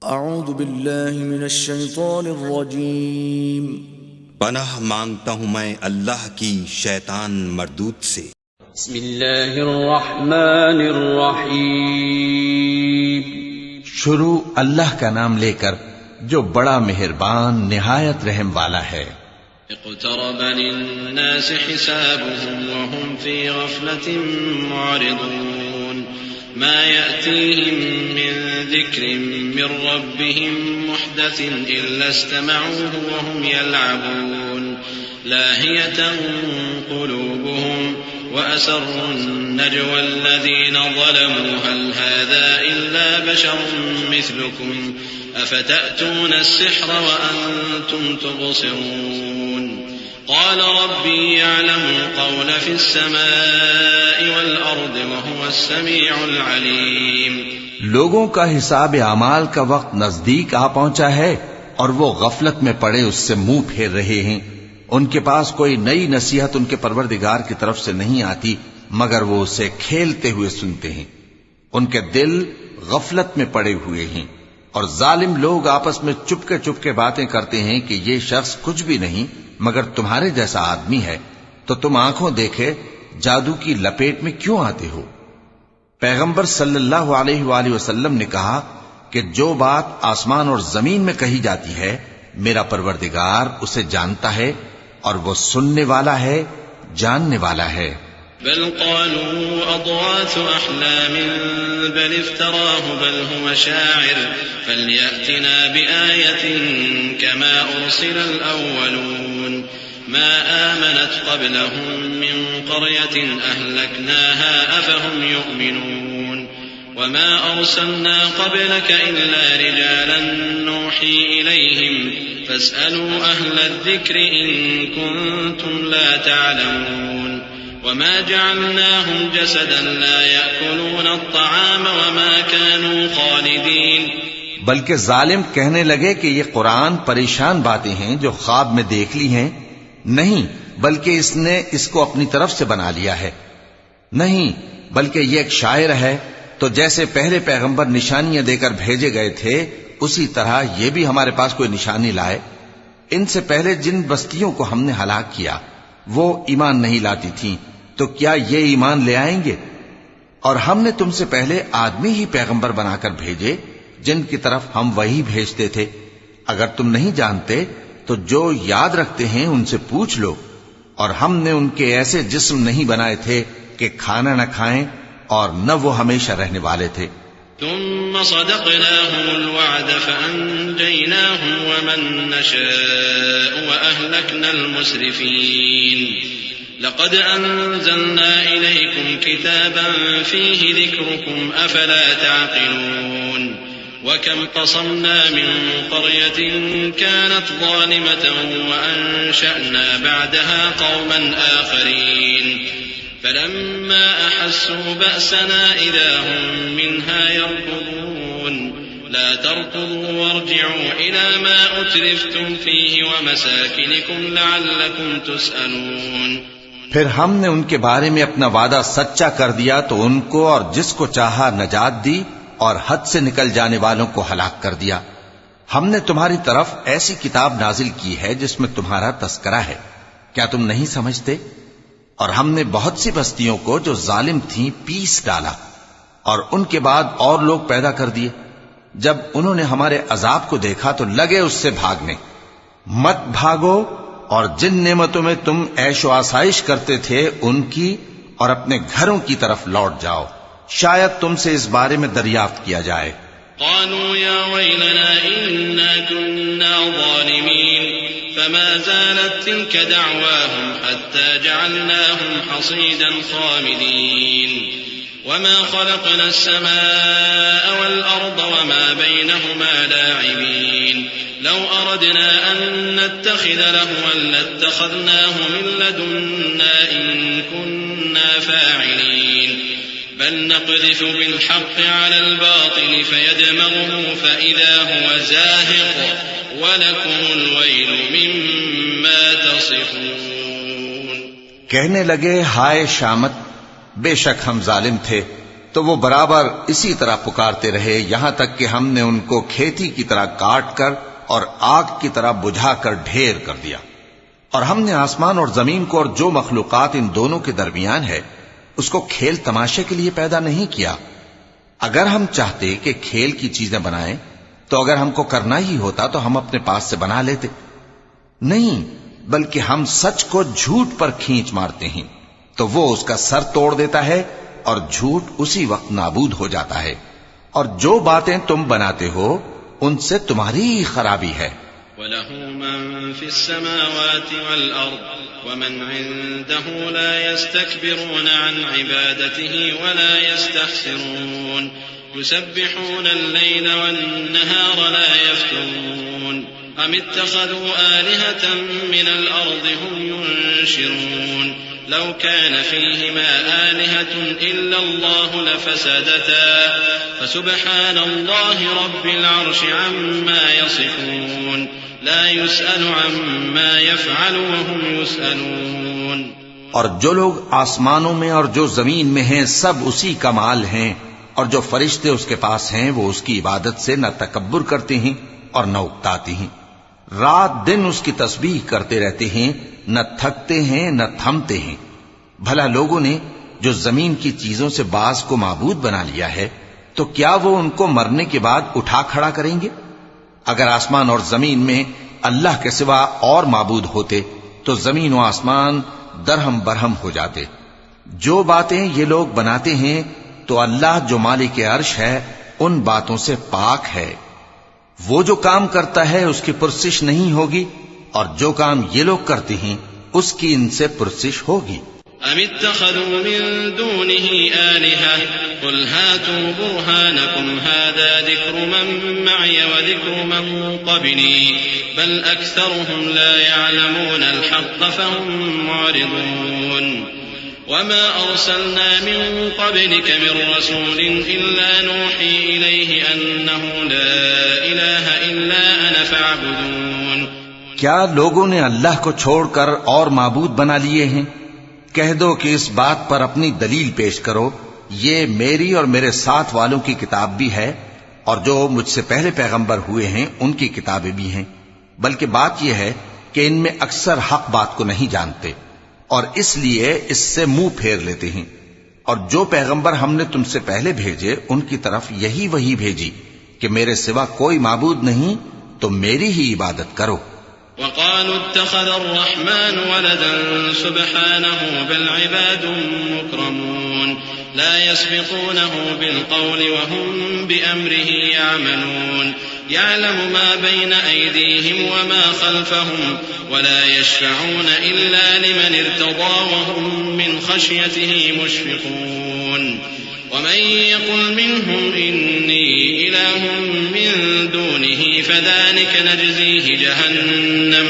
اعوذ باللہ من الشیطان الرجیم پناہ مانگتا ہوں میں اللہ کی شیطان مردود سے۔ بسم اللہ الرحمن الرحیم۔ شروع اللہ کا نام لے کر جو بڑا مہربان نہایت رحم والا ہے۔ اقترب للناس حسابهم وهم في غفلة معرضون ما يأتيهم من ذكر من ربهم محدث إلا استمعوه وهم يلعبون لاهية قلوبهم وأسروا النجوى الذين ظلموا هل هذا إلا بشر مثلكم أفتأتون السحر وأنتم تبصرون قال ربي يعلم القول في السماء والأرض وهو السميع العليم۔ لوگوں کا حساب اعمال کا وقت نزدیک آ پہنچا ہے اور وہ غفلت میں پڑے اس سے منہ پھیر رہے ہیں۔ ان کے پاس کوئی نئی نصیحت ان کے پروردگار کی طرف سے نہیں آتی مگر وہ اسے کھیلتے ہوئے سنتے ہیں۔ ان کے دل غفلت میں پڑے ہوئے ہیں اور ظالم لوگ آپس میں چپکے باتیں کرتے ہیں کہ یہ شخص کچھ بھی نہیں مگر تمہارے جیسا آدمی ہے، تو تم آنکھوں دیکھے جادو کی لپیٹ میں کیوں آتے ہو؟ پیغمبر صلی اللہ علیہ وآلہ وسلم نے کہا کہ جو بات آسمان اور زمین میں کہی جاتی ہے میرا پروردگار اسے جانتا ہے اور وہ سننے والا ہے، جاننے والا ہے۔ بل قالوا أضغاث أحلام بل افتراه بل هو شاعر فليأتنا بآية كما أرسل الأولون ما آمنت قبلهم من قرية أهلكناها أفهم يؤمنون وما أرسلنا قبلك إلا رجالا نوحي إليهم فاسألوا أهل الذكر إن كنتم لا تعلمون وما جعلناهم جسدا لا يأكلون الطعام وما كانوا خالدين۔ بلکہ ظالم کہنے لگے کہ یہ قرآن پریشان باتیں ہیں جو خواب میں دیکھ لی ہیں، نہیں بلکہ اس نے اس کو اپنی طرف سے بنا لیا ہے، نہیں بلکہ یہ ایک شاعر ہے۔ تو جیسے پہلے پیغمبر نشانیاں دے کر بھیجے گئے تھے اسی طرح یہ بھی ہمارے پاس کوئی نشانی لائے۔ ان سے پہلے جن بستیوں کو ہم نے ہلاک کیا وہ ایمان نہیں لاتی تھیں، تو کیا یہ ایمان لے آئیں گے؟ اور ہم نے تم سے پہلے آدمی ہی پیغمبر بنا کر بھیجے جن کی طرف ہم وہی بھیجتے تھے۔ اگر تم نہیں جانتے تو جو یاد رکھتے ہیں ان سے پوچھ لو۔ اور ہم نے ان کے ایسے جسم نہیں بنائے تھے کہ کھانا نہ کھائیں اور نہ وہ ہمیشہ رہنے والے تھے۔ ثم صدقناهم الوعد فأنجيناهم ومن نشاء وأهلكنا المسرفين لقد أنزلنا إليكم كتابا فيه ذكركم أفلا تعقلون وكم قصمنا من قرية كانت ظالمة وأنشأنا بعدها قوما آخرين فلما أحسوا بأسنا إذا هم منها يركضون لا تركضوا وارجعوا إلى ما أترفتم فيه ومساكنكم لعلكم تسألون۔ پھر ہم نے ان کے بارے میں اپنا وعدہ سچا کر دیا تو ان کو اور جس کو چاہا نجات دی اور حد سے نکل جانے والوں کو ہلاک کر دیا۔ ہم نے تمہاری طرف ایسی کتاب نازل کی ہے جس میں تمہارا تذکرہ ہے، کیا تم نہیں سمجھتے؟ اور ہم نے بہت سی بستیوں کو جو ظالم تھیں پیس ڈالا اور ان کے بعد اور لوگ پیدا کر دیے۔ جب انہوں نے ہمارے عذاب کو دیکھا تو لگے اس سے بھاگنے۔ مت بھاگو اور جن نعمتوں میں تم عیش و آسائش کرتے تھے ان کی اور اپنے گھروں کی طرف لوٹ جاؤ، شاید تم سے اس بارے میں دریافت کیا جائے۔ قالوا يا ويلنا إنا كنا ظالمين فما زالت تلك دعواهم حتى جعلناهم حصيدا خامدين وما خلقنا السماء والأرض وما بينهما لاعبين لو أردنا أن نتخذ لهوا لاتخذناه من لدنا إن كنا فاعلين بل نقذف بالحق على الباطل فيدمغه فإذا هو زاهق وَلَكُمُ الْوَيْلُ مِمَّا تَصِفُونَ۔ کہنے لگے ہائے شامت، بے شک ہم ظالم تھے، تو وہ برابر اسی طرح پکارتے رہے یہاں تک کہ ہم نے ان کو کھیتی کی طرح کاٹ کر اور آگ کی طرح بجھا کر ڈھیر کر دیا. اور ہم نے آسمان اور زمین کو اور جو مخلوقات ان دونوں کے درمیان ہے اس کو کھیل تماشے کے لیے پیدا نہیں کیا. اگر ہم چاہتے کہ کھیل کی چیزیں بنائیں تو اگر ہم کو کرنا ہی ہوتا تو ہم اپنے پاس سے بنا لیتے. نہیں، بلکہ ہم سچ کو جھوٹ پر کھینچ مارتے ہیں تو وہ اس کا سر توڑ دیتا ہے اور جھوٹ اسی وقت نابود ہو جاتا ہے. اور جو باتیں تم بناتے ہو ان سے تمہاری ہی خرابی ہے. وَلَهُ مَن فِي السَّمَاوَاتِ وَالْأَرْضِ وَمَنْ عِندَهُ لَا يَسْتَكْبِرُونَ عَنْ عِبَادَتِهِ وَلَا يَسْتَحْسِرُونَ يُسَبِّحُونَ اللَّيْلَ وَالنَّهَارَ لَا يَفْتُرُونَ أَمِ اتَّخَذُوا آلِهَةً مِّنَ الْأَرْضِ هُمْ يُنشِرُونَ لَوْ كَانَ فِيهِمَا آلِهَةٌ إِلَّا اللَّهُ لَفَسَدَتَا فَسُبْحَانَ اللَّهِ رَبِّ الْعَرْشِ عَمَّا يَصِفُونَ لَا يُسْأَلُ عَمَّا يَفْعَلُ وَهُمْ يُسْأَلُونَ. اور جو لوگ آسمانوں میں اور جو زمین میں ہیں سب اسی کا مال ہیں، اور جو فرشتے اس کے پاس ہیں وہ اس کی عبادت سے نہ تکبر کرتے ہیں اور نہ اکتاتے ہیں. رات دن اس کی تسبیح کرتے رہتے ہیں، نہ تھکتے ہیں نہ تھمتے ہیں. بھلا لوگوں نے جو زمین کی چیزوں سے بعض کو معبود بنا لیا ہے تو کیا وہ ان کو مرنے کے بعد اٹھا کھڑا کریں گے؟ اگر آسمان اور زمین میں اللہ کے سوا اور معبود ہوتے تو زمین و آسمان درہم برہم ہو جاتے. جو باتیں یہ لوگ بناتے ہیں تو اللہ جو مالک عرش ہے ان باتوں سے پاک ہے. وہ جو کام کرتا ہے اس کی پرسش نہیں ہوگی، اور جو کام یہ لوگ کرتے ہیں اس کی ان سے پرسش ہوگی. أَمِ اتَّخَذُوا مِن دُونِهِ آلِهَةً قُلْ هَاتُوا بُرْهَانَكُمْ هَذَا ذِكْرُ مَن مَّعِيَ وَذِكْرُ مَن قَبْلِي بَلْ أَكْثَرُهُمْ لَا يَعْلَمُونَ الْحَقَّ فَهُم مُّعْرِضُونَ. وَمَا أَرْسَلْنَا مِن قَبْلِكَ مِن رَّسُولٍ إِلَّا نُوحِي إِلَيْهِ أَنَّهُ لَا إِلَٰهَ إِلَّا أَنَا فَاعْبُدُونِ. کیا لوگوں نے اللہ کو چھوڑ کر اور معبود بنا لیے ہیں؟ کہہ دو کہ اس بات پر اپنی دلیل پیش کرو، یہ میری اور میرے ساتھ والوں کی کتاب بھی ہے اور جو مجھ سے پہلے پیغمبر ہوئے ہیں ان کی کتابیں بھی ہیں. بلکہ بات یہ ہے کہ ان میں اکثر حق بات کو نہیں جانتے اور اس لیے اس سے منہ پھیر لیتے ہیں. اور جو پیغمبر ہم نے تم سے پہلے بھیجے ان کی طرف یہی وحی بھیجی کہ میرے سوا کوئی معبود نہیں تو میری ہی عبادت کرو. وقالوا اتخذ الرحمن ولدا سبحانه بل عباد مكرمون لا يسبقونه بالقول وهم بأمره يعملون يعلم ما بين أيديهم وما خلفهم ولا يشفعون إلا لمن ارتضى وهم من خشيته مشفقون ومن يقل منهم إني إله من دونه فذلك نجزيه جهنم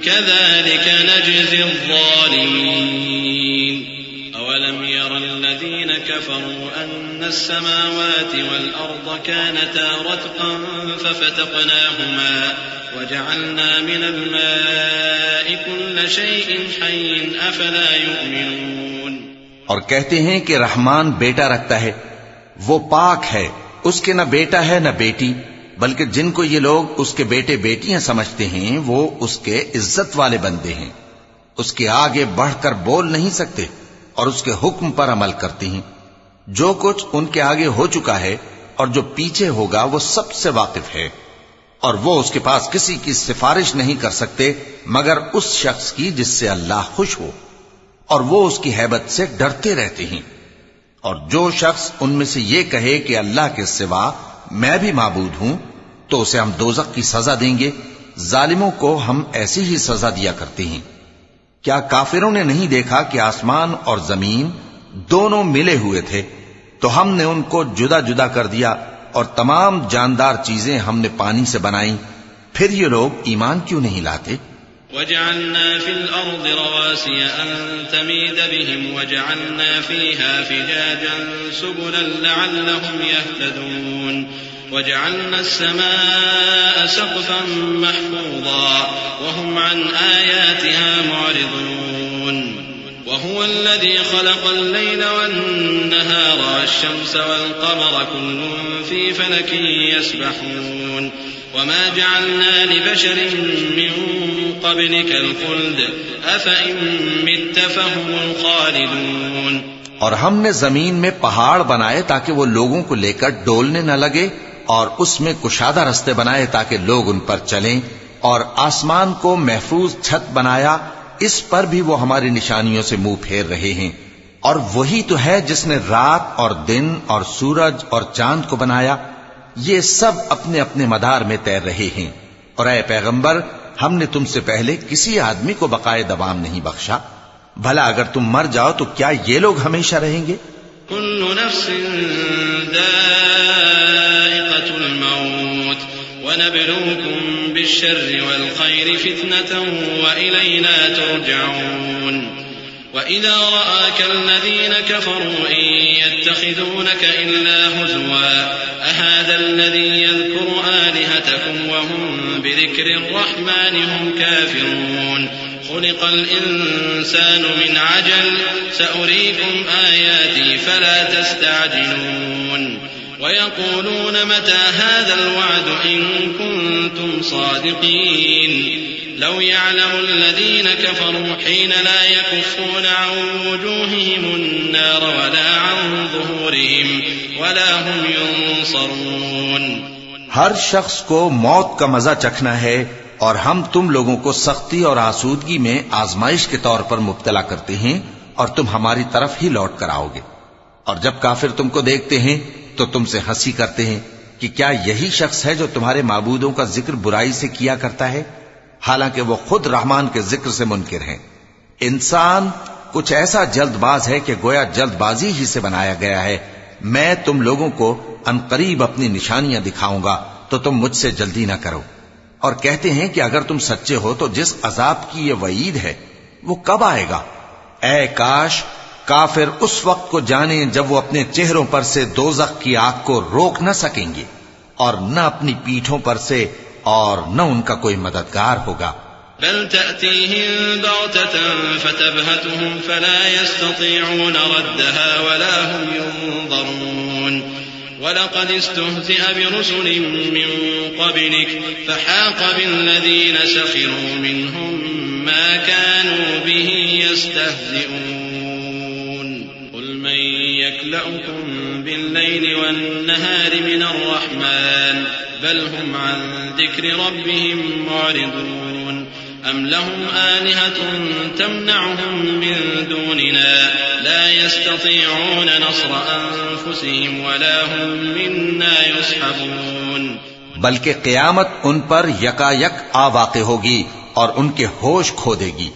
كذلك نجزي الظالمين أولم ير الذين كفروا أن السماوات والأرض كانتا رتقا ففتقناهما وجعلنا من الماء كل شيء حي أفلا يؤمنون. اور کہتے ہیں کہ رحمان بیٹا رکھتا ہے، وہ پاک ہے، اس کے نہ بیٹا ہے نہ بیٹی، بلکہ جن کو یہ لوگ اس کے بیٹے بیٹیاں سمجھتے ہیں وہ اس کے عزت والے بندے ہیں. اس کے آگے بڑھ کر بول نہیں سکتے اور اس کے حکم پر عمل کرتے ہیں. جو کچھ ان کے آگے ہو چکا ہے اور جو پیچھے ہوگا وہ سب سے واقف ہے، اور وہ اس کے پاس کسی کی سفارش نہیں کر سکتے مگر اس شخص کی جس سے اللہ خوش ہو، اور وہ اس کی ہیبت سے ڈرتے رہتے ہیں. اور جو شخص ان میں سے یہ کہے کہ اللہ کے سوا میں بھی معبود ہوں تو اسے ہم دوزخ کی سزا دیں گے. ظالموں کو ہم ایسی ہی سزا دیا کرتے ہیں. کیا کافروں نے نہیں دیکھا کہ آسمان اور زمین دونوں ملے ہوئے تھے تو ہم نے ان کو جدا جدا کر دیا اور تمام جاندار چیزیں ہم نے پانی سے بنائیں، پھر یہ لوگ ایمان کیوں نہیں لاتے؟ وجعلنا في الأرض رواسي أن تميد بهم وجعلنا فيها فجاجا سبلا لعلهم يهتدون وجعلنا السماء سقفا محفوظا وهم عن آياتها معرضون وهو الذي خلق الليل والنهار والشمس والقمر كل في فلك يسبحون وما جعلنا لبشر من قبلك الخلد أفإن مت فهم الخالدون. اور ہم نے زمین میں پہاڑ بنائے تاکہ وہ لوگوں کو لے کر ڈولنے نہ لگے، اور اس میں کشادہ رستے بنائے تاکہ لوگ ان پر چلیں، اور آسمان کو محفوظ چھت بنایا، اس پر بھی وہ ہماری نشانیوں سے منہ پھیر رہے ہیں. اور وہی تو ہے جس نے رات اور دن اور سورج اور چاند کو بنایا، یہ سب اپنے اپنے مدار میں تیر رہے ہیں. اور اے پیغمبر، ہم نے تم سے پہلے کسی آدمی کو بقائے دوام نہیں بخشا، بھلا اگر تم مر جاؤ تو کیا یہ لوگ ہمیشہ رہیں گے؟ كل نفس ذائقة الموت ونبلوكم بالشر والخير فتنة وإلينا ترجعون. وإذا رآك الذين كفروا إن يتخذونك إلا هزوا أهذا الذي يذكر آلهتكم وهم بذكر الرحمن هم كافرون. خلق الإنسان من عجل سأريكم آياتي فلا تستعجلون. ويقولون متى هذا الوعد إن كنتم صادقين. لو يعلم الذين كفروا حين لا يكفون عن وجوههم النار ولا عن ظهورهم ولا هم ينصرون. ہر شخص کو موت کا مزہ چکھنا ہے، اور ہم تم لوگوں کو سختی اور آسودگی میں آزمائش کے طور پر مبتلا کرتے ہیں، اور تم ہماری طرف ہی لوٹ کر آؤ گے. اور جب کافر تم کو دیکھتے ہیں تو تم سے ہنسی کرتے ہیں کہ کیا یہی شخص ہے جو تمہارے معبودوں کا ذکر برائی سے کیا کرتا ہے، حالانکہ وہ خود رحمان کے ذکر سے منکر ہیں. انسان کچھ ایسا جلد باز ہے کہ گویا جلد بازی ہی سے بنایا گیا ہے. میں تم لوگوں کو عنقریب اپنی نشانیاں دکھاؤں گا تو تم مجھ سے جلدی نہ کرو. اور کہتے ہیں کہ اگر تم سچے ہو تو جس عذاب کی یہ وعید ہے وہ کب آئے گا؟ اے کاش کافر اس وقت کو جانیں جب وہ اپنے چہروں پر سے دوزخ کی آگ کو روک نہ سکیں گے، اور نہ اپنی پیٹھوں پر سے، اور نہ ان کا کوئی مددگار ہوگا. بل تأتيهم بغتة فتبهتهم فلا يستطيعون ردها ولا هم ينظرون. ولقد استهزئ برسل من قبلك فحاق بالذين سخروا منهم ما كانوا به يستهزئون. قل من يكلؤكم بالليل والنهار من الرحمن بل هم عن ذكر ربهم معرضون. أم لهم آلهة تمنعهم من دوننا لا يستطيعون نصر أنفسهم ولا هم منا يصحبون. بلکہ قیامت ان پر یکا یک آ واقع ہوگی اور ان کے ہوش کھو دے گی،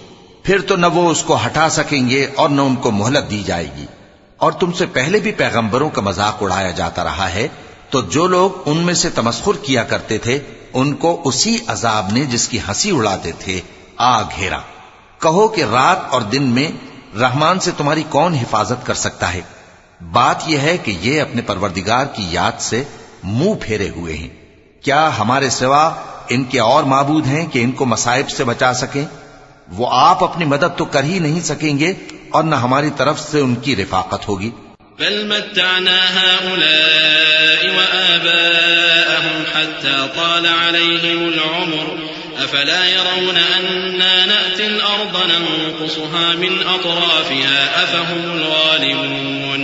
پھر تو نہ وہ اس کو ہٹا سکیں گے اور نہ ان کو مہلت دی جائے گی. اور تم سے پہلے بھی پیغمبروں کا مذاق اڑایا جاتا رہا ہے، تو جو لوگ ان میں سے تمسخر کیا کرتے تھے ان کو اسی عذاب نے جس کی ہنسی اڑاتے تھے آ گھیرا. کہو کہ رات اور دن میں رحمان سے تمہاری کون حفاظت کر سکتا ہے؟ بات یہ ہے کہ یہ اپنے پروردگار کی یاد سے منہ پھیرے ہوئے ہیں. کیا ہمارے سوا ان کے اور معبود ہیں کہ ان کو مصائب سے بچا سکیں؟ وہ آپ اپنی مدد تو کر ہی نہیں سکیں گے، اور نہ ہماری طرف سے ان کی رفاقت ہوگی. بل متعنا هؤلاء وآباءهم حتى طال عليهم العمر أفلا يرون أنا نأتي الأرض ننقصها من أطرافها أفهم الغالبون.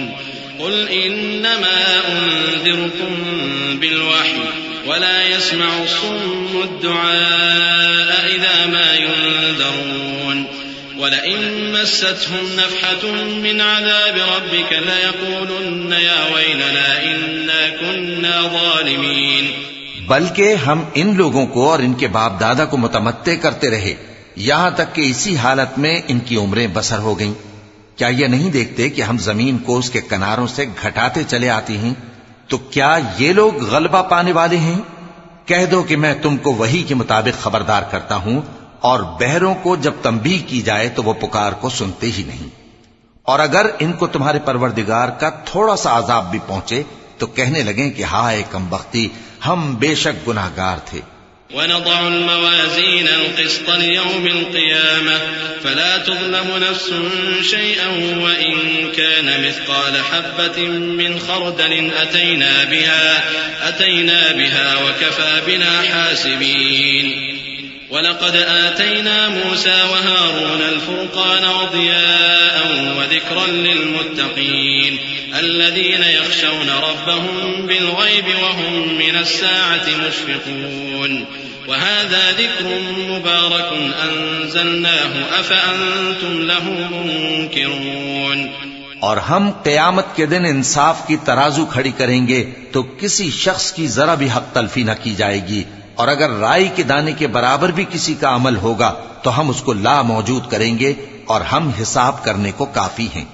قل إنما أنذركم بالوحي ولا يسمع الصم الدعاء إذا ما ينذرون. ولئن مستهم نفحة من عذاب ربك ليقولن يا ويلنا إنا كنا ظالمين. بلکہ ہم ان لوگوں کو اور ان کے باپ دادا کو متمتع کرتے رہے یہاں تک کہ اسی حالت میں ان کی عمریں بسر ہو گئیں. کیا یہ نہیں دیکھتے کہ ہم زمین کو اس کے کناروں سے گھٹاتے چلے آتی ہیں؟ تو کیا یہ لوگ غلبہ پانے والے ہیں؟ کہہ دو کہ میں تم کو وحی کے مطابق خبردار کرتا ہوں، اور بہروں کو جب تنبیہ کی جائے تو وہ پکار کو سنتے ہی نہیں. اور اگر ان کو تمہارے پروردگار کا تھوڑا سا عذاب بھی پہنچے تو کہنے لگیں کہ ہائے کم بختی، ہم بے شک گناہگار تھے. ونضع الموازين القسط ليوم القيامة فلا تظلم نفس شيئا وإن كان مثقال حبة من خردل أتينا بها وكفى بنا حاسبين ولقد آتينا موسى وهارون الفرقان وضياء وذكرا للمتقين الذين يخشون ربهم بالغيب وهم من الساعة مشفقون وهذا ذكر مبارك أنزلناه أفأنتم له منكرون اور ہم قیامت کے دن انصاف کی ترازو کھڑی کریں گے تو کسی شخص کی ذرا بھی حق تلفی نہ کی جائے گی، اور اگر رائی کے دانے کے برابر بھی کسی کا عمل ہوگا تو ہم اس کو لا موجود کریں گے اور ہم حساب کرنے کو کافی ہیں۔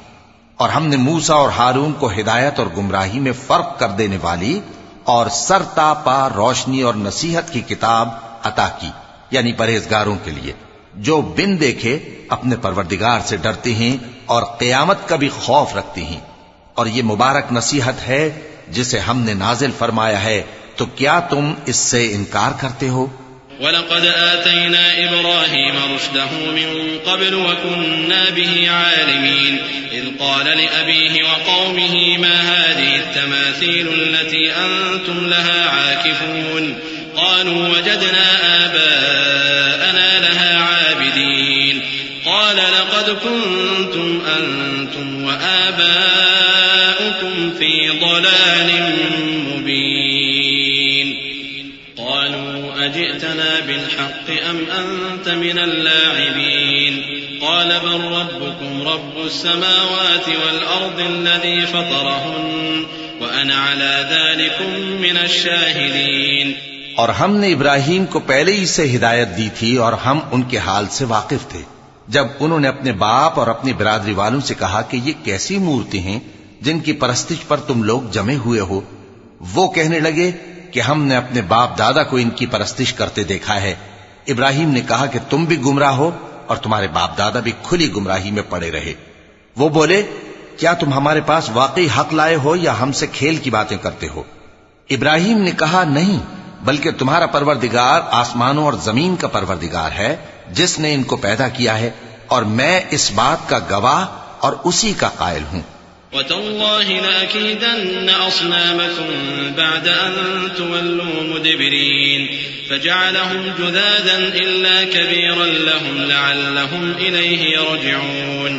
اور ہم نے موسیٰ اور ہارون کو ہدایت اور گمراہی میں فرق کر دینے والی اور سر تا پا روشنی اور نصیحت کی کتاب عطا کی، یعنی پرہیزگاروں کے لیے جو بن دیکھے اپنے پروردگار سے ڈرتے ہیں اور قیامت کا بھی خوف رکھتے ہیں۔ اور یہ مبارک نصیحت ہے جسے ہم نے نازل فرمایا ہے، تو کیا تم اس سے انکار کرتے ہو؟ وَلَقَدْ آتَيْنَا إِبْرَاهِيمَ رُشْدَهُ مِن قَبْلُ وَكُنَّا بِهِ عَالِمِينَ إِذْ قَالَ لِأَبِيهِ وَقَوْمِهِ مَا هَذِهِ التَّمَاثِيلُ الَّتِي أَنْتُمْ لَهَا عَاكِفُونَ قَالُوا وَجَدْنَا آبَاءَنَا لَهَا عَابِدِينَ قَالَ لَقَدْ كُنْتُمْ أَنْتُمْ وَآبَاؤُكُمْ فِي ضَلَالٍ مُبِينٍ قالوا أجئتنا بالحق أم أنت من اللاعبين قال بل ربكم رب السماوات والأرض الذي فطرهن وأنا على ذلك من الشاهدين۔ اور ہم نے ابراہیم کو پہلے ہی سے ہدایت دی تھی اور ہم ان کے حال سے واقف تھے جب انہوں نے اپنے باپ اور اپنی برادری والوں سے کہا کہ یہ کیسی مورتی ہیں جن کی پرستش پر تم لوگ جمے ہوئے ہو۔ وہ کہنے لگے کہ ہم نے اپنے باپ دادا کو ان کی پرستش کرتے دیکھا ہے۔ ابراہیم نے کہا کہ تم بھی گمراہ ہو اور تمہارے باپ دادا بھی کھلی گمراہی میں پڑے رہے۔ وہ بولے کیا تم ہمارے پاس واقعی حق لائے ہو یا ہم سے کھیل کی باتیں کرتے ہو؟ ابراہیم نے کہا نہیں، بلکہ تمہارا پروردگار آسمانوں اور زمین کا پروردگار ہے جس نے ان کو پیدا کیا ہے، اور میں اس بات کا گواہ اور اسی کا قائل ہوں۔ وَتَاللَّهِ لَأَكِيدَنَّ أَصْنَامَكُمْ بَعْدَ أَن تُوَلُّوا مُدْبِرِينَ فَجَعَلَهُمْ جُذَاذًا إِلَّا كَبِيرًا لَهُمْ لَعَلَّهُمْ إِلَيْهِ يَرْجِعُونَ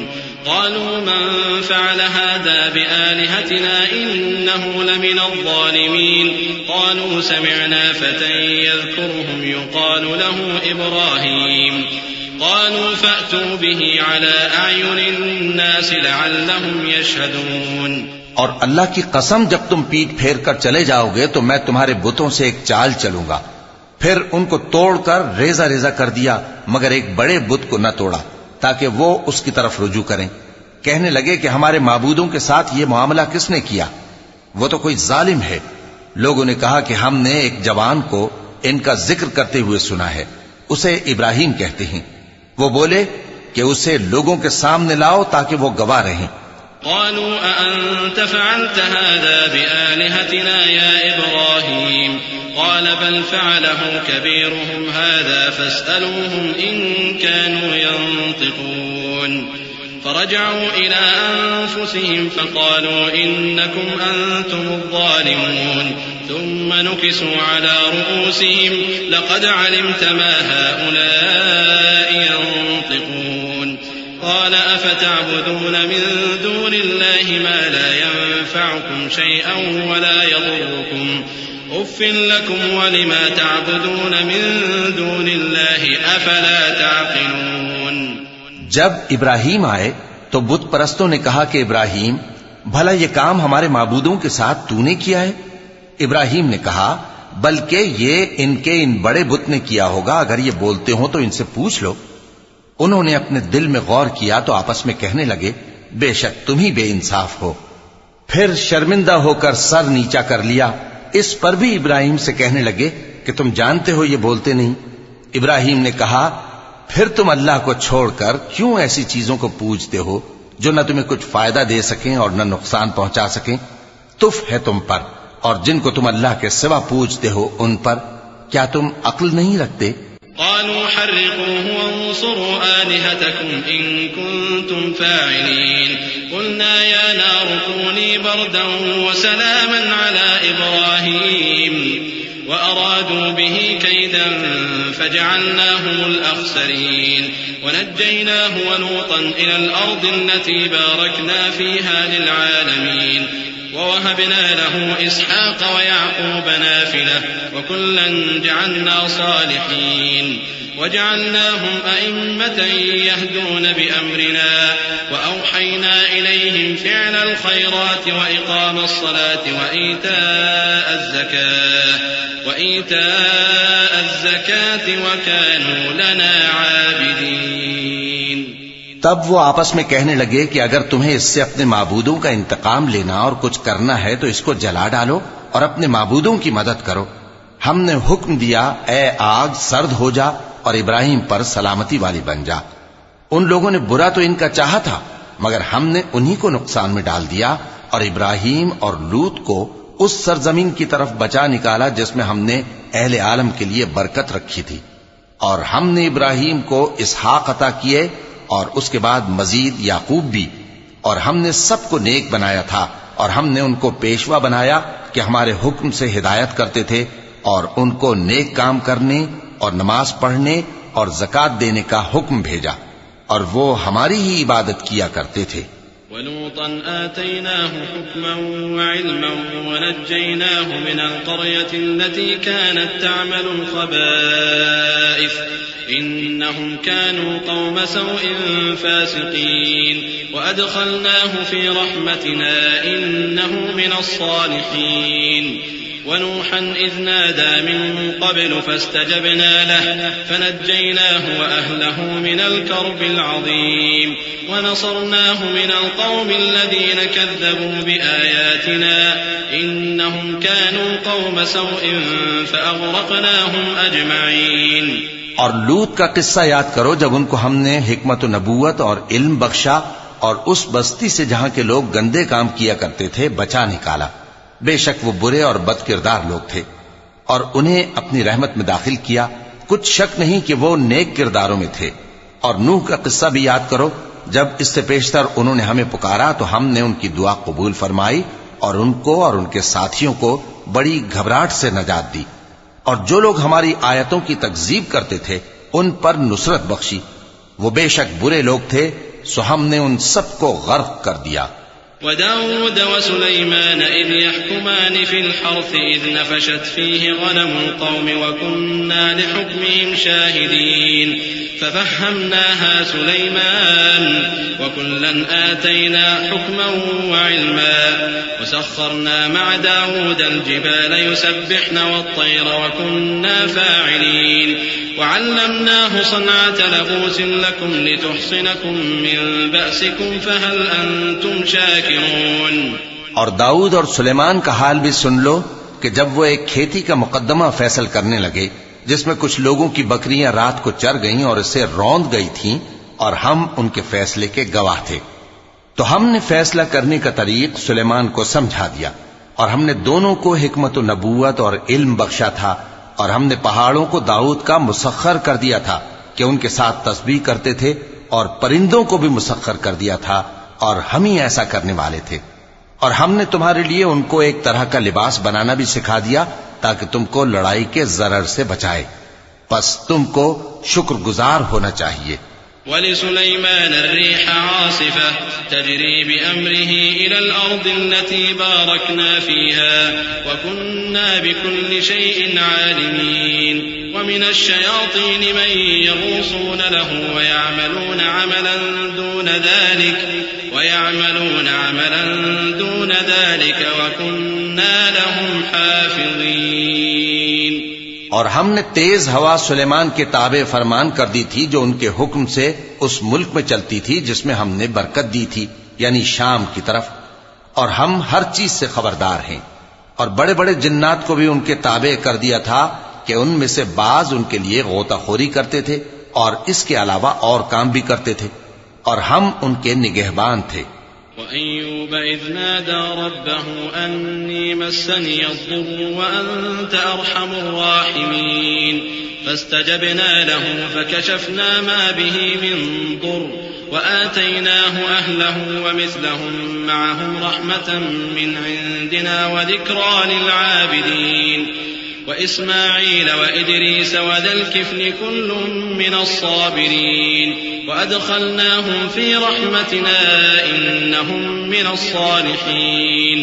قَالُوا مَنْ فَعَلَ هَذَا بِآلِهَتِنَا إِنَّهُ لَمِنَ الظَّالِمِينَ قَالُوا سَمِعْنَا فَتًى يَذْكُرُهُمْ يُقَالُ لَهُ إِبْرَاهِيمُ قالوا فأتوا به على أعين الناس لعلهم يشهدون۔ اور اللہ کی قسم جب تم پیٹ پھیر کر چلے جاؤ گے تو میں تمہارے بتوں سے ایک چال چلوں گا۔ پھر ان کو توڑ کر ریزہ ریزہ کر دیا مگر ایک بڑے بت کو نہ توڑا تاکہ وہ اس کی طرف رجوع کریں۔ کہنے لگے کہ ہمارے معبودوں کے ساتھ یہ معاملہ کس نے کیا؟ وہ تو کوئی ظالم ہے۔ لوگوں نے کہا کہ ہم نے ایک جوان کو ان کا ذکر کرتے ہوئے سنا ہے، اسے ابراہیم کہتے ہیں۔ وہ بولے کہ اسے لوگوں کے سامنے لاؤ تاکہ وہ گواہ رہیں۔ قالوا أأنت فعلت هذا بآلهتنا يا إبراهيم قال بل فعله كبيرهم هذا فاسألوهم إن كانوا ينطقون فرجعوا إلى أنفسهم فقالوا إنكم أنتم الظالمون ثم نكسوا على رؤوسهم لقد علمت ما هؤلاء ينطقون قال أفتعبدون من دون الله ما لا ينفعكم شيئا ولا يضركم أف لكم ولما تعبدون من دون الله أفلا تعقلون۔ جب ابراہیم آئے تو بت پرستوں نے کہا کہ ابراہیم بھلا یہ کام ہمارے معبودوں کے ساتھ تو نے کیا ہے؟ ابراہیم نے کہا بلکہ یہ ان کے ان بڑے بت نے کیا ہوگا، اگر یہ بولتے ہوں تو ان سے پوچھ لو۔ انہوں نے اپنے دل میں غور کیا تو آپس میں کہنے لگے بے شک تم ہی بے انصاف ہو۔ پھر شرمندہ ہو کر سر نیچا کر لیا۔ اس پر بھی ابراہیم سے کہنے لگے کہ تم جانتے ہو یہ بولتے نہیں۔ ابراہیم نے کہا پھر تم اللہ کو چھوڑ کر کیوں ایسی چیزوں کو پوجتے ہو جو نہ تمہیں کچھ فائدہ دے سکیں اور نہ نقصان پہنچا سکیں؟ تف ہے تم پر اور جن کو تم اللہ کے سوا پوجتے ہو ان پر۔ کیا تم عقل نہیں رکھتے؟ قالوا حرقوه وانصروا آلهتكم إن كنتم فاعلين قلنا يا نار كوني بردا وسلاما على إبراهيم وأرادوا به كيدا فجعلناهم الأخسرين ونجيناه ولوطا إلى الأرض التي باركنا فيها للعالمين ووهبنا له إسحاق ويعقوب نافلة وكلا جعلنا صالحين وجعلناهم أئمة يهدون بأمرنا وأوحينا إليهم فعل الخيرات وإقام الصلاة وإيتاء الزكاة وكانوا لنا عابدين. تب وہ آپس میں کہنے لگے کہ اگر تمہیں اس سے اپنے معبودوں کا انتقام لینا اور کچھ کرنا ہے تو اس کو جلا ڈالو اور اپنے معبودوں کی مدد کرو. ہم نے حکم دیا اے آگ سرد ہو جا اور ابراہیم پر سلامتی والی بن جا. ان لوگوں نے برا تو ان کا چاہا تھا مگر ہم نے انہی کو نقصان میں ڈال دیا اور ابراہیم اور لوط کو اس سرزمین کی طرف بچا نکالا جس میں ہم نے اہل عالم کے لیے برکت رکھی تھی. اور ہم نے ابراہیم کو اسحاق عطا کیے اور اس کے بعد مزید یعقوب بھی. اور ہم نے سب کو نیک بنایا تھا اور ہم نے ان کو پیشوا بنایا کہ ہمارے حکم سے ہدایت کرتے تھے اور ان کو نیک کام کرنے اور نماز پڑھنے اور زکات دینے کا حکم بھیجا اور وہ ہماری ہی عبادت کیا کرتے تھے. ولوطا آتيناه حكما وعلما ونجيناه من القرية التي كانت تعمل الخبائث إنهم كانوا قوم سوء فاسقين وأدخلناه في رحمتنا إنه من الصالحين. ونوحا إذ نادى من قبل فاستجبنا له فنجيناه وأهله من الكرب العظيم ونصرناه من القوم الذين كذبوا بآياتنا إنهم كانوا قوم سوء فأغرقناهم أجمعين. اور لوط کا قصہ یاد کرو جب ان کو ہم نے حکمت و نبوت اور علم بخشا اور اس بستی سے جہاں کے لوگ گندے کام کیا کرتے تھے بچا نکالا. بے شک وہ برے اور بد کردار لوگ تھے اور انہیں اپنی رحمت میں داخل کیا. کچھ شک نہیں کہ وہ نیک کرداروں میں تھے. اور نوح کا قصہ بھی یاد کرو جب اس سے پیشتر انہوں نے ہمیں پکارا تو ہم نے ان کی دعا قبول فرمائی اور ان کو اور ان کے ساتھیوں کو بڑی گھبراہٹ سے نجات دی. اور جو لوگ ہماری آیتوں کی تکذیب کرتے تھے ان پر نصرت بخشی. وہ بے شک برے لوگ تھے سو ہم نے ان سب کو غرق کر دیا. وداود وسليمان إذ يحكمان في الحرث إذ نفشت فيه غنم القوم وكنا لحكمهم شاهدين ففهمناها سليمان وكلا آتينا حكما وعلما وسخرنا مع داود الجبال يسبحن والطير وكنا فاعلين وعلمناه صنعة لبوس لكم لتحصنكم من بأسكم فهل أنتم شاكرون. اور داؤد اور سلیمان کا حال بھی سن لو کہ جب وہ ایک کھیتی کا مقدمہ فیصل کرنے لگے جس میں کچھ لوگوں کی بکریاں رات کو چر گئیں اور اسے روند گئی تھیں اور ہم ان کے فیصلے کے گواہ تھے تو ہم نے فیصلہ کرنے کا طریق سلیمان کو سمجھا دیا. اور ہم نے دونوں کو حکمت و نبوت اور علم بخشا تھا اور ہم نے پہاڑوں کو داؤد کا مسخر کر دیا تھا کہ ان کے ساتھ تسبیح کرتے تھے اور پرندوں کو بھی مسخر کر دیا تھا اور ہم ہی ایسا کرنے والے تھے. اور ہم نے تمہارے لیے ان کو ایک طرح کا لباس بنانا بھی سکھا دیا تاکہ تم کو لڑائی کے ضرر سے بچائے. پس تم کو شکر گزار ہونا چاہیے. ولسليمان الريح عاصفة تجري بأمره إلى الأرض التي باركنا فيها وكنا بكل شيء عالمين. ومن الشياطين من يغوصون له ويعملون عملا دون ذلك وكنا لهم حافظين. اور ہم نے تیز ہوا سلیمان کے تابع فرمان کر دی تھی جو ان کے حکم سے اس ملک میں چلتی تھی جس میں ہم نے برکت دی تھی یعنی شام کی طرف. اور ہم ہر چیز سے خبردار ہیں. اور بڑے بڑے جنات کو بھی ان کے تابع کر دیا تھا کہ ان میں سے بعض ان کے لیے غوطہ خوری کرتے تھے اور اس کے علاوہ اور کام بھی کرتے تھے اور ہم ان کے نگہبان تھے. وأيوب إذ نادى ربه أني مسني الضر وأنت أرحم الراحمين فاستجبنا له فكشفنا ما به من ضر وآتيناه أهله ومثلهم معهم رحمة من عندنا وذكرى للعابدين وإسماعيل وإدريس وذا الكفل كل من الصابرين وأدخلناهم في رحمتنا إنهم من الصالحين.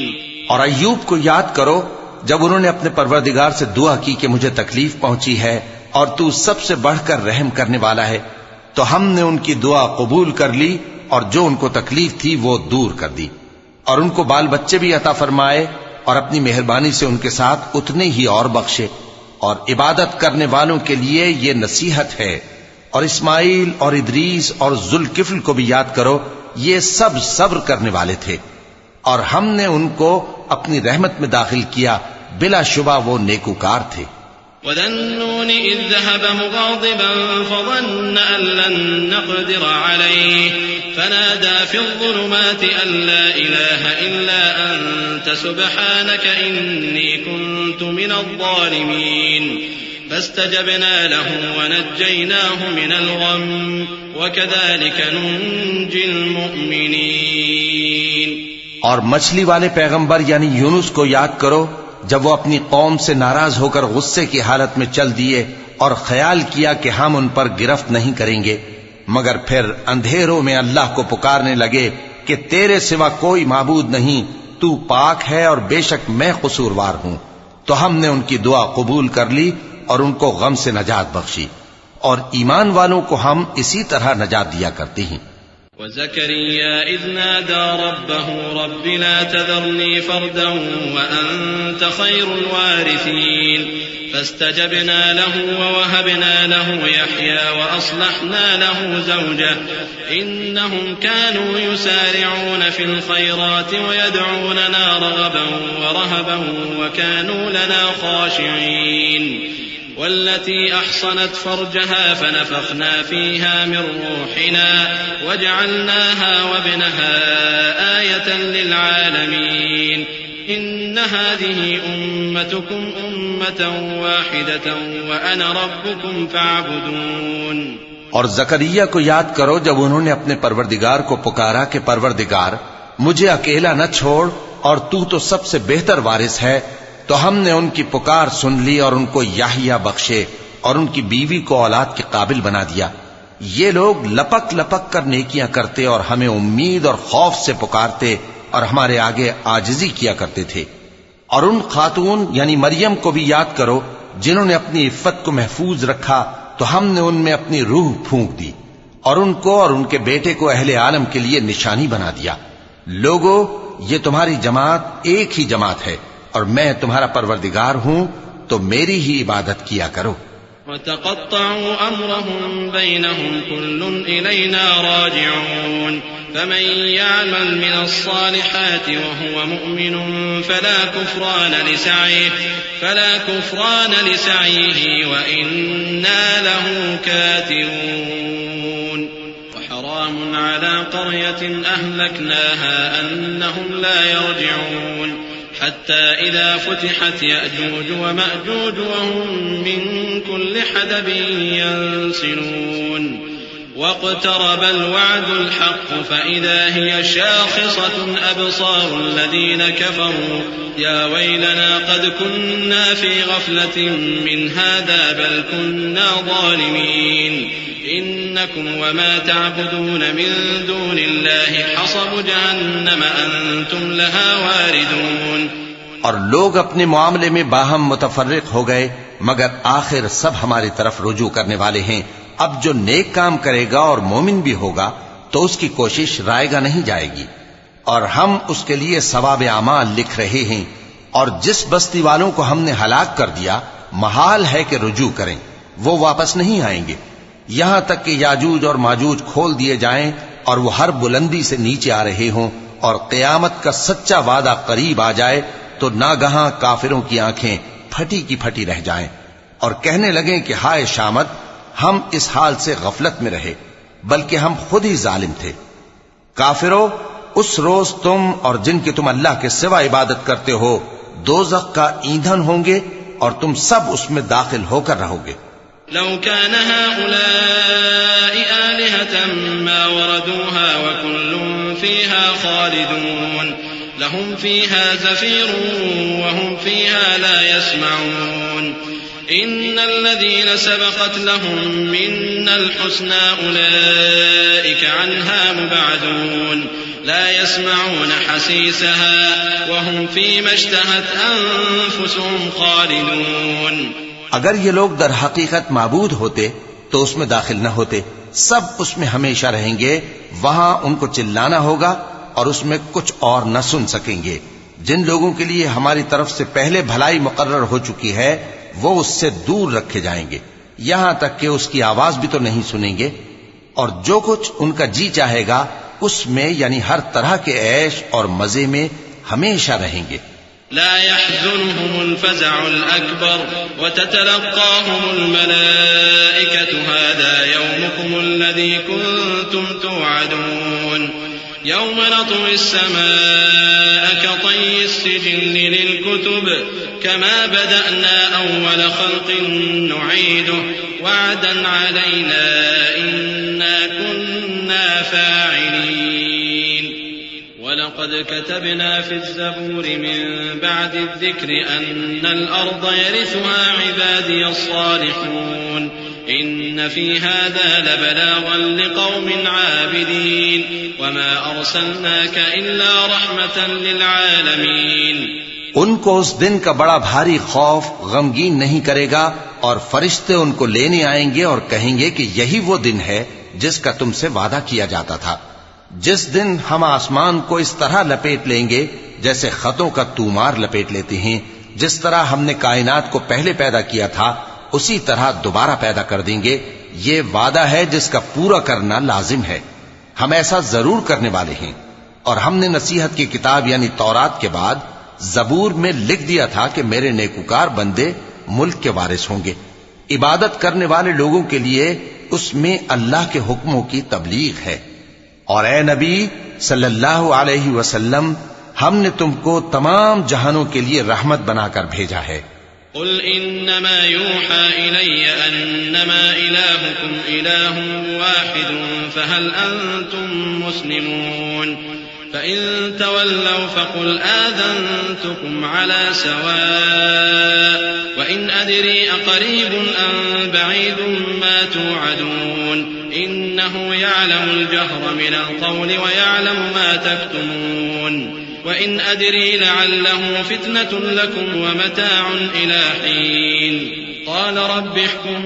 اور ایوب کو یاد کرو جب انہوں نے اپنے پروردگار سے دعا کی کہ مجھے تکلیف پہنچی ہے اور تو سب سے بڑھ کر رحم کرنے والا ہے، تو ہم نے ان کی دعا قبول کر لی اور جو ان کو تکلیف تھی وہ دور کر دی، اور ان کو بال بچے بھی عطا فرمائے اور اپنی مہربانی سے ان کے ساتھ اتنے ہی اور بخشے. اور عبادت کرنے والوں کے لیے یہ نصیحت ہے. اور اسماعیل اور ادریس اور ذوالکفل کو بھی یاد کرو، یہ سب صبر کرنے والے تھے اور ہم نے ان کو اپنی رحمت میں داخل کیا، بلا شبہ وہ نیکوکار تھے. وذا النون إذ ذهب مغاضبا فظن أن لن نقدر عليه فنادى في الظلمات أن لا إله إلا أنت سبحانك إني كنت من الظالمين فاستجبنا له ونجيناه من الغم وكذلك ننجي المؤمنين. اور مچھلی والے پیغمبر یعنی یونس کو یاد کرو جب وہ اپنی قوم سے ناراض ہو کر غصے کی حالت میں چل دیے اور خیال کیا کہ ہم ان پر گرفت نہیں کریں گے، مگر پھر اندھیروں میں اللہ کو پکارنے لگے کہ تیرے سوا کوئی معبود نہیں، تو پاک ہے اور بے شک میں قصوروار ہوں. تو ہم نے ان کی دعا قبول کر لی اور ان کو غم سے نجات بخشی، اور ایمان والوں کو ہم اسی طرح نجات دیا کرتے ہیں. وزكريا إذ نادى ربه رب لا تذرني فردا وأنت خير الوارثين فاستجبنا له ووهبنا له يحيى وأصلحنا له زوجه إنهم كانوا يسارعون في الخيرات ويدعوننا رغبا ورهبا وكانوا لنا خاشعين. والتي أحصنت فرجها فنفخنا فيها من روحنا وجعلناها وابنها آية للعالمين إن هذه أمتكم أمة واحدة وأنا ربكم فاعبدون. اور زکریا کو یاد کرو جب انہوں نے اپنے پروردگار کو پکارا کہ پروردگار مجھے اکیلا نہ چھوڑ اور تو سب سے بہتر وارث ہے، تو ہم نے ان کی پکار سن لی اور ان کو یحییٰ بخشے اور ان کی بیوی کو اولاد کے قابل بنا دیا. یہ لوگ لپک لپک کر نیکیاں کرتے اور ہمیں امید اور خوف سے پکارتے اور ہمارے آگے عاجزی کیا کرتے تھے. اور ان خاتون یعنی مریم کو بھی یاد کرو جنہوں نے اپنی عفت کو محفوظ رکھا، تو ہم نے ان میں اپنی روح پھونک دی اور ان کو اور ان کے بیٹے کو اہل عالم کے لیے نشانی بنا دیا. لوگو، یہ تمہاری جماعت ایک ہی جماعت ہے اور میں تمہارا پروردگار ہوں، تو میری ہی عبادت کیا کرو. وتقطعوا أمرهم بينهم كل إلينا راجعون فمن يعمل من الصالحات وهو مؤمن فلا كفران لسعيه وإنا له كاتبون. وحرام على قرية أهلكناها أنهم لا يرجعون حتى إذا فتحت يأجوج ومأجوج وهم من كل حدب ينسلون. واقترب الوعد الحق فإذا هي شاخصة أبصار الذين كفروا يا ويلنا قد كنا في غفلة من هذا بل كنا ظالمين. إنكم وما تعبدون من دون الله حصب جهنم أنتم لها واردون. اور لوگ اپنے معاملے میں باہم متفرق ہو گئے، مگر آخر سب ہماری طرف رجوع کرنے والے ہیں. اب جو نیک کام کرے گا اور مومن بھی ہوگا تو اس کی کوشش رائے گا نہیں جائے گی، اور ہم اس کے لیے ثواب اعمال لکھ رہے ہیں. اور جس بستی والوں کو ہم نے ہلاک کر دیا محال ہے کہ رجوع کریں، وہ واپس نہیں آئیں گے یہاں تک کہ یاجوج اور ماجوج کھول دیے جائیں اور وہ ہر بلندی سے نیچے آ رہے ہوں اور قیامت کا سچا وعدہ قریب آ جائے تو ناگہاں کافروں کی آنکھیں پھٹی کی پھٹی رہ جائیں اور کہنے لگیں کہ ہائے شامت، ہم اس حال سے غفلت میں رہے بلکہ ہم خود ہی ظالم تھے. کافروں، اس روز تم اور جن کی تم اللہ کے سوا عبادت کرتے ہو دوزخ کا ایندھن ہوں گے اور تم سب اس میں داخل ہو کر رہو گے. لو كان هؤلاء آلهة ما وردوها وكل فيها خالدون لهم فيها زفير وهم فيها لا يسمعون إن الذين سبقت لهم منا الحسنى أولئك عنها مبعدون لا يسمعون حسيسها وهم فيما اشتهت أنفسهم خالدون. اگر یہ لوگ در حقیقت معبود ہوتے تو اس میں داخل نہ ہوتے. سب اس میں ہمیشہ رہیں گے. وہاں ان کو چلانا ہوگا اور اس میں کچھ اور نہ سن سکیں گے. جن لوگوں کے لیے ہماری طرف سے پہلے بھلائی مقرر ہو چکی ہے وہ اس سے دور رکھے جائیں گے یہاں تک کہ اس کی آواز بھی تو نہیں سنیں گے. اور جو کچھ ان کا جی چاہے گا اس میں یعنی ہر طرح کے عیش اور مزے میں ہمیشہ رہیں گے. لا يحزنهم الفزع الأكبر وتتلقاهم الملائكة هذا يومكم الذي كنتم توعدون يوم نطوي السماء كطي السجل للكتب كما بدأنا أول خلق نعيده وعدا علينا إنا كنا فاعلين. ولقد كتبنا في الزبور من بعد الذكر أن الأرض يرثها عبادي الصالحون إن في هذا لبلاغا لقوم عابدين وما أرسلناك إلا رحمة للعالمين. ان کو اس دن کا بڑا بھاری خوف غمگین نہیں کرے گا اور فرشتے ان کو لینے آئیں گے اور کہیں گے کہ یہی وہ دن ہے جس کا تم سے وعدہ کیا جاتا تھا. جس دن ہم آسمان کو اس طرح لپیٹ لیں گے جیسے خطوں کا تومار لپیٹ لیتے ہیں. جس طرح ہم نے کائنات کو پہلے پیدا کیا تھا اسی طرح دوبارہ پیدا کر دیں گے. یہ وعدہ ہے جس کا پورا کرنا لازم ہے. ہم ایسا ضرور کرنے والے ہیں. اور ہم نے نصیحت کی کتاب یعنی تورات کے بعد زبور میں لکھ دیا تھا کہ میرے نیکوکار بندے ملک کے وارث ہوں گے. عبادت کرنے والے لوگوں کے لیے اس میں اللہ کے حکموں کی تبلیغ ہے. اور اے نبی صلی اللہ علیہ وسلم ہم نے تم کو تمام جہانوں کے لیے رحمت بنا کر بھیجا ہے. قل انما يوحى الي انما الهكم اله واحد فهل انتم مسلمون فان تولوا فقل آذنتكم على سواء وان ادري اقريب ام بعيد ما توعدون انه يعلم الجهر من القول ويعلم ما تكتمون وإن أدري لعله فتنة لكم ومتاع إلى حين قال رب احكم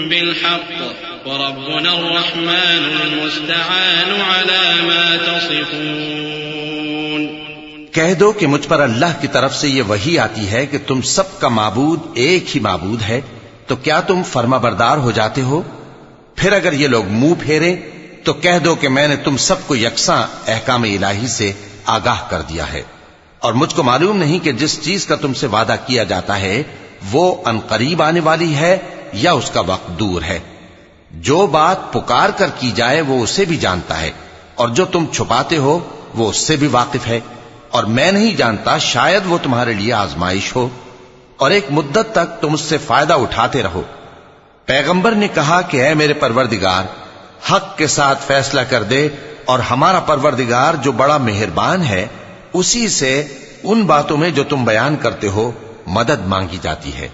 بالحق وربنا الرحمن المستعان على ما تصفون. کہہ دو کہ مجھ پر اللہ کی طرف سے یہ وحی آتی ہے کہ تم سب کا معبود ایک ہی معبود ہے تو کیا تم فرما بردار ہو جاتے ہو؟ پھر اگر یہ لوگ منہ پھیریں تو کہہ دو کہ میں نے تم سب کو یکساں احکام الہی سے آگاہ کر دیا ہے. اور مجھ کو معلوم نہیں کہ جس چیز کا تم سے وعدہ کیا جاتا ہے وہ عنقریب آنے والی ہے یا اس کا وقت دور ہے. جو بات پکار کر کی جائے وہ اسے بھی جانتا ہے اور جو تم چھپاتے ہو وہ اس سے بھی واقف ہے. اور میں نہیں جانتا شاید وہ تمہارے لیے آزمائش ہو اور ایک مدت تک تم اس سے فائدہ اٹھاتے رہو. پیغمبر نے کہا کہ اے میرے پروردگار حق کے ساتھ فیصلہ کر دے اور ہمارا پروردگار جو بڑا مہربان ہے اسی سے ان باتوں میں جو تم بیان کرتے ہو مدد مانگی جاتی ہے.